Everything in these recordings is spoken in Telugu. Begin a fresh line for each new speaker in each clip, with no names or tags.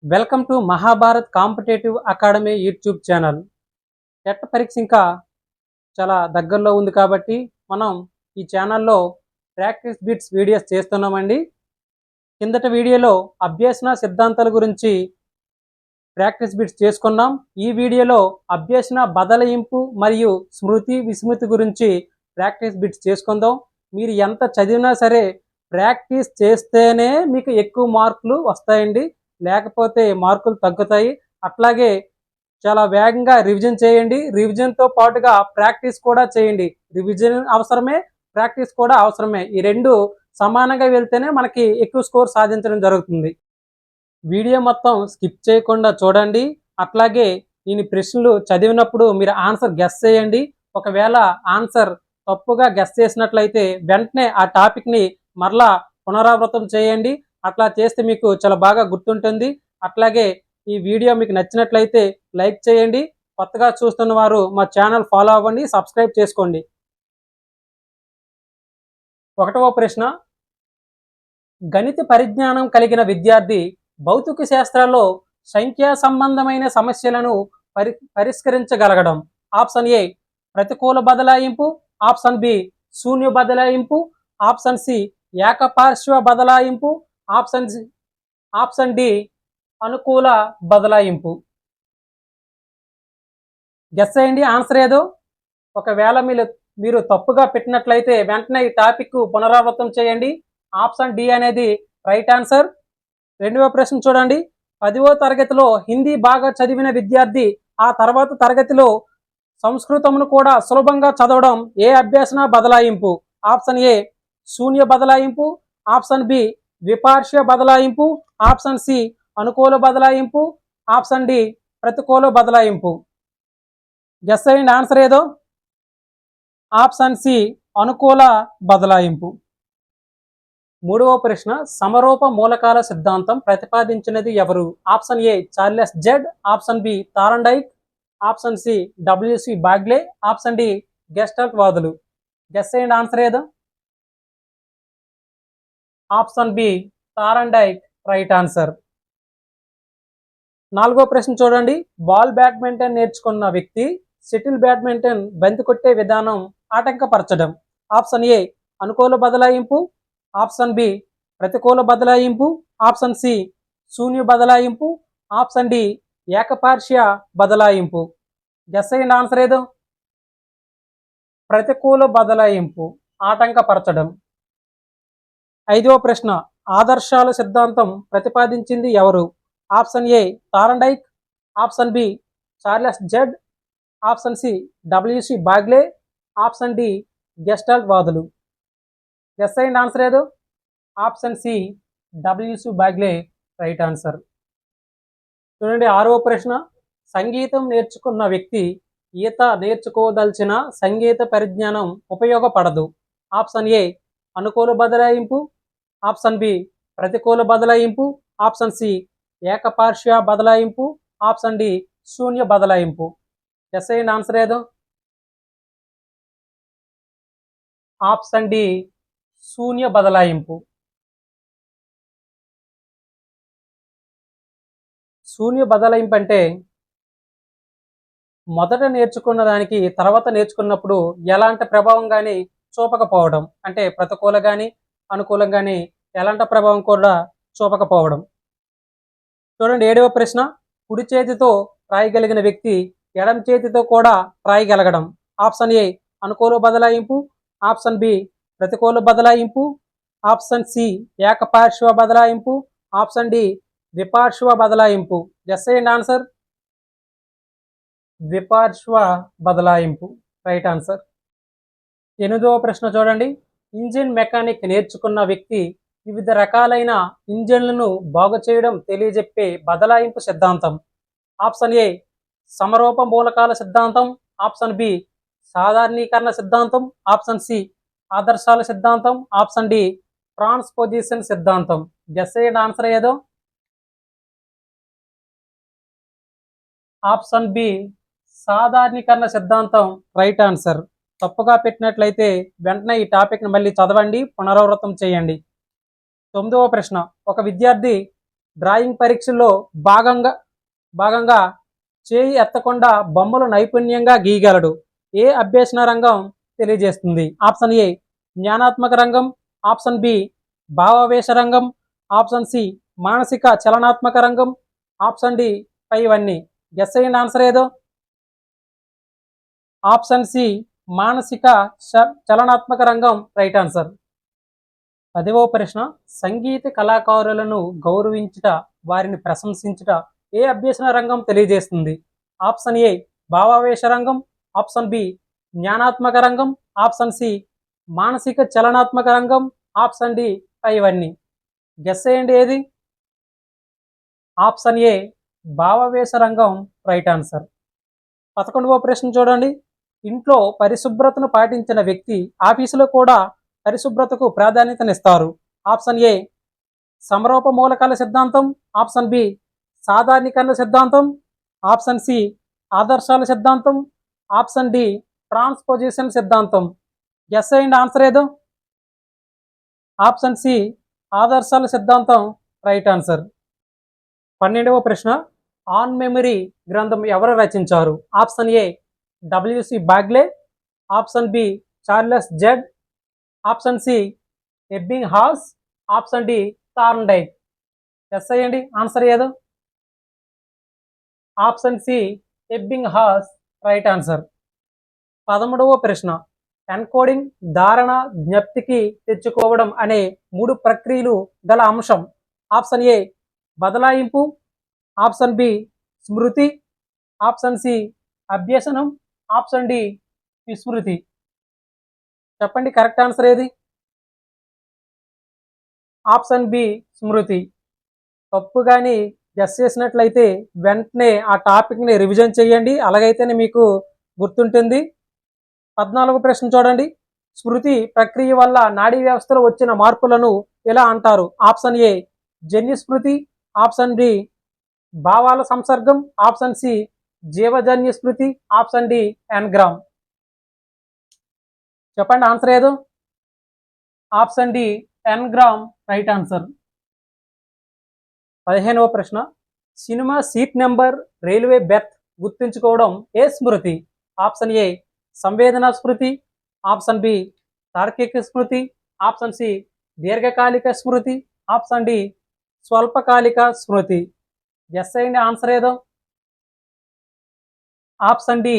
Welcome to Mahabharat competitive academy YouTube channel. TET పరీక్ష ఇంకా చాలా దగ్గరలో ఉంది కాబట్టి మనం ఈ ఛానల్లో ప్రాక్టీస్ బిట్స్ వీడియోస్ చేస్తున్నామండి. కిందటి వీడియోలో అభ్యసన సిద్ధాంతాల గురించి ప్రాక్టీస్ బిట్స్ చేసుకున్నాం. ఈ వీడియోలో అభ్యసన బదలాయింపు మరియు స్మృతి విస్మృతి గురించి ప్రాక్టీస్ బిట్స్ చేసుకుందాం. మీరు ఎంత చదివినా సరే ప్రాక్టీస్ చేస్తేనే మీకు ఎక్కువ మార్కులు వస్తాయండి, లేకపోతే మార్కులు తగ్గుతాయి. అట్లాగే చాలా వేగంగా రివిజన్ చేయండి. రివిజన్తో పాటుగా ప్రాక్టీస్ కూడా చేయండి. రివిజన్ అవసరమే, ప్రాక్టీస్ కూడా అవసరమే. ఈ రెండు సమానంగా వెళ్తేనే మనకి ఎక్కువ స్కోర్ సాధించడం జరుగుతుంది. వీడియో మొత్తం స్కిప్ చేయకుండా చూడండి. అట్లాగే నేను ప్రశ్నలు చదివినప్పుడు మీరు ఆన్సర్ గెస్ చేయండి. ఒకవేళ ఆన్సర్ తప్పుగా గెస్ చేసినట్లయితే వెంటనే ఆ టాపిక్ని మరలా పునరావృతం చేయండి. అట్లా చేస్తే మీకు చాలా బాగా గుర్తుంటుంది. అట్లాగే ఈ వీడియో మీకు నచ్చినట్లయితే లైక్ చేయండి. కొత్తగా చూస్తున్న వారు మా ఛానల్ ఫాలో అవ్వండి, సబ్స్క్రైబ్ చేసుకోండి. 1వ ప్రశ్న, గణిత పరిజ్ఞానం కలిగిన విద్యార్థి భౌతిక శాస్త్రాల్లో సంఖ్యా సంబంధమైన సమస్యలను పరిష్కరించగలగడం. ఆప్షన్ ఏ ప్రతికూల బదలాయింపు, ఆప్షన్ బి శూన్య బదలాయింపు, ఆప్షన్ సి ఏకపార్శ్వ బదలాయింపు, ఆప్షన్ డి అనుకూల బదలాయింపు. గెస్ చేయండి ఆన్సర్ ఏదో. ఒకవేళ మీరు తప్పుగా పెట్టినట్లయితే వెంటనే ఈ టాపిక్ పునరావృతం చేయండి. ఆప్షన్ డి అనేది రైట్ ఆన్సర్. 2వ ప్రశ్న చూడండి. 10వ తరగతిలో హిందీ బాగా చదివిన విద్యార్థి ఆ తర్వాత తరగతిలో సంస్కృతమును కూడా సులభంగా చదవడం ఏ అభ్యసన బదలాయింపు? ఆప్షన్ ఏ శూన్య బదలాయింపు, ఆప్షన్ బి ద్విపార్శ్వ బదలాయింపు, ఆప్షన్ సి అనుకూల బదలాయింపు, ఆప్షన్ డి ప్రతికూల బదలాయింపు. గెస్ చేయండి ఆన్సర్ ఏదో. ఆప్షన్ సి అనుకూల బదలాయింపు. 3వ ప్రశ్న, సమరూప మూలకాల సిద్ధాంతం ప్రతిపాదించినది ఎవరు? Option A Charles Judd, option B Thorndike, option C W C Bagley, option D Gestalt వాదులు. గెస్ చేయండి ఆన్సర్ ఏదో. Option B Thorndike right answer. 4వ ప్రశ్న చూడండి. బాల్ బ్యాడ్మింటన్ నేర్చుకున్న వ్యక్తి షటిల్ బ్యాడ్మింటన్ బంతి కొట్టే విధానం ఆటంకపరచడం. ఆప్షన్ ఏ అనుకూల బదలాయింపు, ఆప్షన్ బి ప్రతికూల బదలాయింపు, ఆప్షన్ సి శూన్య బదలాయింపు, ఆప్షన్ డి ఏకపార్శ్వ బదలాయింపు. గెస్ చేయండి ఆన్సర్ ఏదో. ప్రతికూల బదలాయింపు, ఆటంకపరచడం. 5వ ప్రశ్న, ఆదర్శాల సిద్ధాంతం ప్రతిపాదించింది ఎవరు? Option A Thorndike, option B Charles Judd, option C W C Bagley, option D Gestalt వాదులు. గెస్ చేయండి ఆన్సర్ ఏదో. Option C W C Bagley right answer. చూడండి 6వ ప్రశ్న, సంగీతం నేర్చుకున్న వ్యక్తి ఈత నేర్చుకోదలిచిన సంగీత పరిజ్ఞానం ఉపయోగపడదు. ఆప్షన్ ఏ అనుకూల బదలాయింపు, ఆప్షన్ బి ప్రతికూల బదలాయింపు, ఆప్షన్ సి ఏకపార్శ్వ బదలాయింపు, ఆప్షన్ డి శూన్య బదలాయింపు. గెస్ చేయండి ఆన్సర్ ఏదో. ఆప్షన్ డి శూన్య బదలాయింపు. శూన్య బదలాయింపు అంటే మొదట నేర్చుకున్న దానికి తర్వాత నేర్చుకున్నప్పుడు ఎలాంటి ప్రభావం కానీ చూపకపోవడం, అంటే ప్రతికూల కానీ అనుకూలం కానీ ఎలాంటి ప్రభావం కూడా చూపకపోవడం. చూడండి 7వ ప్రశ్న, కుడి చేతితో రాయగలిగిన వ్యక్తి ఎడమ చేతితో కూడా రాయగలగడం. ఆప్షన్ ఏ అనుకూల బదలాయింపు, ఆప్షన్ బి ప్రతికూల బదలాయింపు, ఆప్షన్ సి ఏకపార్శ్వ బదలాయింపు, ఆప్షన్ డి ద్విపార్శ్వ బదలాయింపు. గెస్ చేయండి ఆన్సర్. ద్విపార్శ్వ బదలాయింపు రైట్ ఆన్సర్. 8వ ప్రశ్న చూడండి. ఇంజిన్ మెకానిక్ నేర్చుకున్న వ్యక్తి వివిధ రకాలైన ఇంజిన్లను బాగు చేయడం తెలియజెప్పే బదలాయింపు సిద్ధాంతం. ఆప్షన్ ఏ సమరూప మూలకాల సిద్ధాంతం, ఆప్షన్ బి సాధారణీకరణ సిద్ధాంతం, ఆప్షన్ సి ఆదర్శాల సిద్ధాంతం, ఆప్షన్ డి ట్రాన్స్పోజిషన్ సిద్ధాంతం. గెస్ చేయండి ఆన్సర్ ఏదో. ఆప్షన్ బి సాధారణీకరణ సిద్ధాంతం రైట్ ఆన్సర్. తప్పుగా పెట్టినట్లయితే వెంటనే ఈ టాపిక్ని మళ్ళీ చదవండి, పునరావృతం చేయండి. 9వ ప్రశ్న, ఒక విద్యార్థి డ్రాయింగ్ పరీక్షల్లో భాగంగా భాగంగా చేయి ఎత్తకుండా బొమ్మలు నైపుణ్యంగా గీయగలడు. ఏ అభ్యసన రంగం తెలియజేస్తుంది? ఆప్షన్ ఏ జ్ఞానాత్మక రంగం, ఆప్షన్ బి భావావేశ రంగం, ఆప్షన్ సి మానసిక చలనాత్మక రంగం, ఆప్షన్ డి పైవన్నీ. గెస్ అయ్యండి ఆన్సర్ ఏదో. ఆప్షన్ సి మానసిక చలనాత్మక రంగం రైట్ ఆన్సర్. 10వ ప్రశ్న, సంగీత కళాకారులను గౌరవించుట, వారిని ప్రశంసించుట ఏ అభ్యసన రంగం తెలియజేస్తుంది? ఆప్షన్ ఏ భావావేశ రంగం, ఆప్షన్ బి జ్ఞానాత్మక రంగం, ఆప్షన్ సి మానసిక చలనాత్మక రంగం, ఆప్షన్ డి పైవన్నీ. గెస్ చేయండి ఏది. ఆప్షన్ ఏ భావావేశ రంగం రైట్ ఆన్సర్. 11వ ప్రశ్న చూడండి, ఇంట్లో పరిశుభ్రతను పాటించిన వ్యక్తి ఆఫీసులో కూడా పరిశుభ్రతకు ప్రాధాన్యతనిస్తారు. ఆప్షన్ ఏ సమరూప మూలకాల సిద్ధాంతం, ఆప్షన్ బి సాధారణీకరణ సిద్ధాంతం, ఆప్షన్ సి ఆదర్శాల సిద్ధాంతం, ఆప్షన్ డి ట్రాన్స్పోజిషన్ సిద్ధాంతం. గెస్ అయ్యండి ఆన్సర్ ఏదో. ఆప్షన్ సి ఆదర్శాల సిద్ధాంతం రైట్ ఆన్సర్. 12వ ప్రశ్న, ఆన్ మెమరీ గ్రంథం ఎవరు రచించారు? Option A W C Bagley, option B Charles Judd, option C Ebbinghaus, option D Thorndike. Guess అయ్యండి ఆన్సర్ ఏదో. Option C Ebbinghaus right answer. 13వ ప్రశ్న, ఎన్కోడింగ్, ధారణ, జ్ఞప్తికి తెచ్చుకోవడం అనే 3 ప్రక్రియలు గల అంశం. ఆప్షన్ ఏ బదలాయింపు, ఆప్షన్ బి స్మృతి, ఆప్షన్ సి అభ్యసనం, ఆప్షన్ డి విస్మృతి. చెప్పండి కరెక్ట్ ఆన్సర్ ఏది. ఆప్షన్ బి స్మృతి. తప్పు కానీ గెస్ చేసినట్లయితే వెంటనే ఆ టాపిక్ని రివిజన్ చేయండి, అలాగైతేనే మీకు గుర్తుంటుంది. 14వ ప్రశ్న చూడండి, స్మృతి ప్రక్రియ వల్ల నాడీ వ్యవస్థలో వచ్చిన మార్పులను ఎలా అంటారు? ఆప్షన్ ఏ జన్యు స్మృతి, ఆప్షన్ బి భావాల సంసర్గం, ఆప్షన్ సి జీవజన్య స్మృతి, ఆప్షన్ డి ఎన్గ్రామ్. చెప్పండి ఆన్సర్ ఏదో. Option D engram right answer. 15వ ప్రశ్న, cinema seat number, railway berth గుర్తుంచుకోవడం ఏ స్మృతి? ఆప్షన్ ఏ సంవేదన స్మృతి, ఆప్షన్ బి తార్కిక స్మృతి, ఆప్షన్ సి దీర్ఘకాలిక స్మృతి, ఆప్షన్ డి స్వల్పకాలిక స్మృతి. గెస్ అయ్యండి ఆన్సర్ ఏదో. ఆప్షన్ డి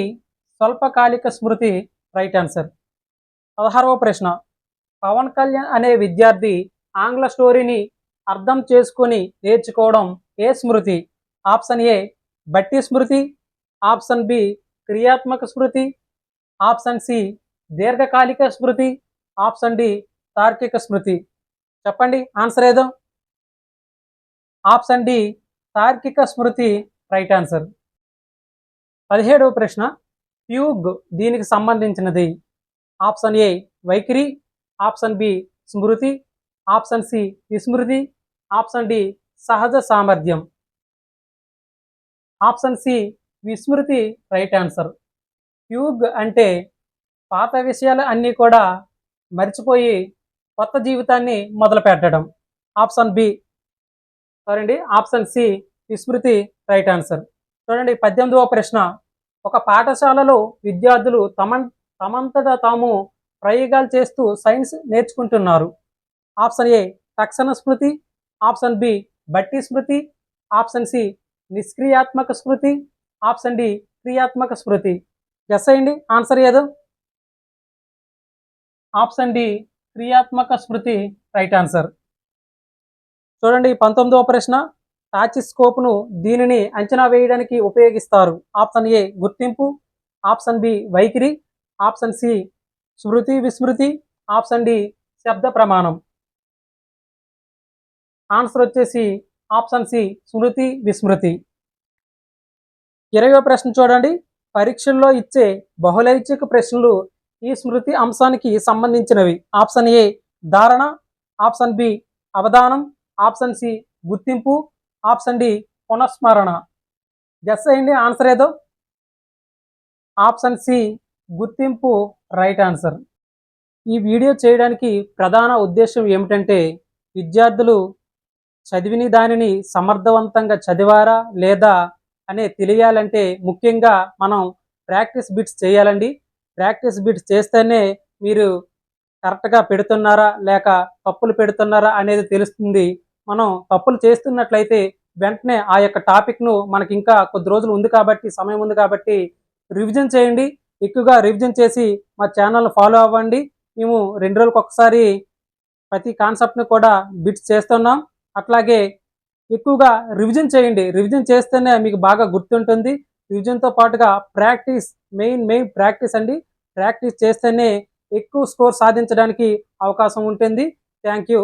స్వల్పకాలిక స్మృతి రైట్ ఆన్సర్. 16వ ప్రశ్న, పవన్ కళ్యాణ్ అనే విద్యార్థి ఆంగ్ల స్టోరీని అర్థం చేసుకొని నేర్చుకోవడం ఏ స్మృతి? ఆప్షన్ ఏ బట్టి స్మృతి, ఆప్షన్ బి క్రియాత్మక స్మృతి, ఆప్షన్ సి దీర్ఘకాలిక స్మృతి, ఆప్షన్ డి తార్కిక స్మృతి. చెప్పండి ఆన్సర్ ఏదో. ఆప్షన్ డి తార్కిక స్మృతి రైట్ ఆన్సర్. 17వ ప్రశ్న, ఫ్యూగ్ దీనికి సంబంధించినది. ఆప్షన్ ఏ వైఖరి, ఆప్షన్ బి స్మృతి, ఆప్షన్ సి విస్మృతి, ఆప్షన్ డి సహజ సామర్థ్యం. ఆప్షన్ సి విస్మృతి రైట్ ఆన్సర్. ఫ్యూగ్ అంటే పాత విషయాలు అన్నీ కూడా మర్చిపోయి కొత్త జీవితాన్ని మొదలు పెట్టడం. Option B sorry option C విస్మృతి రైట్ ఆన్సర్. చూడండి 18వ ప్రశ్న, ఒక పాఠశాలలో విద్యార్థులు తమంతటా తాము ప్రయోగాలు చేస్తూ సైన్స్ నేర్చుకుంటున్నారు. ఆప్షన్ ఏ తక్షణ స్మృతి, ఆప్షన్ బి బట్టి స్మృతి, ఆప్షన్ సి నిష్క్రియాత్మక స్మృతి, ఆప్షన్ డి క్రియాత్మక స్మృతి. గెస్ అయ్యండి ఆన్సర్ ఏదో. ఆప్షన్ డి క్రియాత్మక స్మృతి రైట్ ఆన్సర్. చూడండి 19వ ప్రశ్న, టాచిస్కోప్ను దీనిని అంచనా వేయడానికి ఉపయోగిస్తారు. ఆప్షన్ ఏ గుర్తింపు, ఆప్షన్ బి వైఖరి, ఆప్షన్ సి స్మృతి విస్మృతి, ఆప్షన్ డి శబ్ద ప్రమాణం. ఆన్సర్ వచ్చేసి ఆప్షన్ సి స్మృతి విస్మృతి. 20వ ప్రశ్న చూడండి, పరీక్షల్లో ఇచ్చే బహుళైచ్ఛిక ప్రశ్నలు ఈ స్మృతి అంశానికి సంబంధించినవి. ఆప్షన్ ఏ ధారణ, ఆప్షన్ బి అవధానం, ఆప్షన్ సి గుర్తింపు, ఆప్షన్ డి పునఃస్మరణ. గెస్ అయ్యండి ఆన్సర్ ఏదో. ఆప్షన్ సి గుర్తింపు రైట్ ఆన్సర్. ఈ వీడియో చేయడానికి ప్రధాన ఉద్దేశం ఏమిటంటే విద్యార్థులు చదివిన దానిని సమర్థవంతంగా చదివారా లేదా అనే తెలియాలంటే ముఖ్యంగా మనం ప్రాక్టీస్ బిట్స్ చేయాలండి. ప్రాక్టీస్ బిట్స్ చేస్తేనే మీరు కరెక్ట్‌గా పెడుతున్నారా? లేక తప్పులు పెడుతున్నారా? అనేది తెలుస్తుంది. మనం తప్పులు చేస్తున్నట్లయితే వెంటనే ఆ యొక్క టాపిక్‌ను మనకింకా కొద్ది రోజులు ఉంది కాబట్టి, సమయం ఉంది కాబట్టి రివిజన్ చేయండి. ఎక్కువగా రివిజన్ చేసి మా ఛానెల్‌ని ఫాలో అవ్వండి. మేము 2 రోజులకొకసారి ప్రతి కాన్సెప్ట్‌ని కూడా బిట్స్ చేస్తున్నాం. అట్లాగే ఎక్కువగా రివిజన్ చేయండి. రివిజన్ చేస్తేనే మీకు బాగా గుర్తుంటుంది. రివిజన్‌తో పాటుగా ప్రాక్టీస్ మెయిన్ ప్రాక్టీస్ అండి. ప్రాక్టీస్ చేస్తేనే ఎక్కువ స్కోర్ సాధించడానికి అవకాశం ఉంటుంది. Thank you.